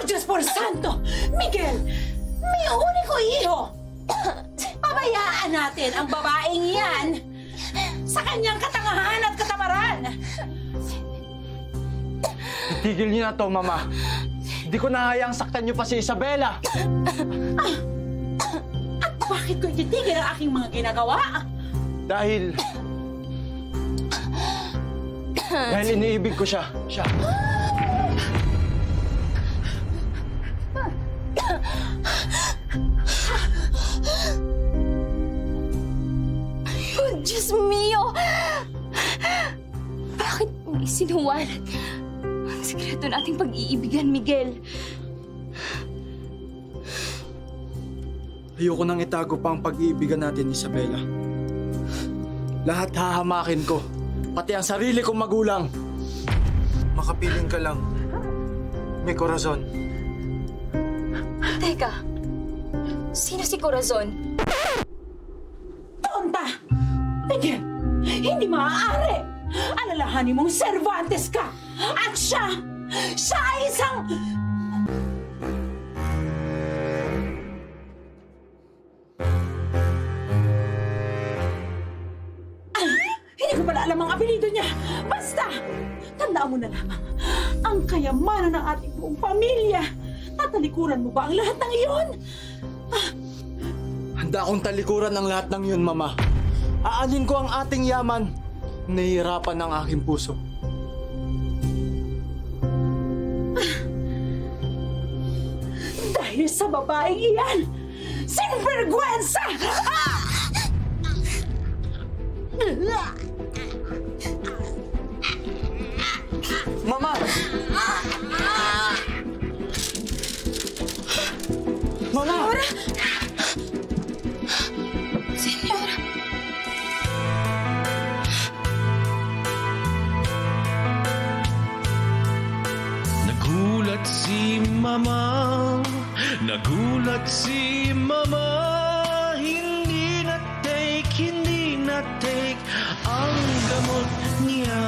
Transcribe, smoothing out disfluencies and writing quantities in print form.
Diyos por santo! Miguel! May único iho! Pabayaan natin ang babaeng yan sa kanyang katangahan at katamaran! Itigil niyo na to, Mama. Hindi ko nahayaang saktan niyo pa si Isabela. At bakit ko ititigil ang aking mga ginagawa? Dahil iniibig ko siya. Oh, Diyos mio! Bakit mo isinuwalat ang sikreto nating pag-iibigan, Miguel? Ayoko nang itago pa ang pag-iibigan natin, Isabela. Lahat hahamakin ko, pati ang sarili kong magulang. Makapiling ka lang. May Corazon. Teka, sino si Corazon? Tonta! Miguel, hindi maaari! Alalahanin mong Cervantes ka! At siya ay isang... Hindi ko pala alam ang apelido niya. Basta, tandaan mo na lamang, ang kayamanan ng ating buong pamilya. Tatalikuran mo ba ang lahat ng iyon? Handa akong talikuran ang lahat ng yun, Mama. Aanin ko ang ating yaman. Nahihirapan ang aking puso. Dahil sa babaeng iyan, sinvergüenza! Mama! Mama! Senyora! Nagulat si Mama, hindi na take ang gamot niya.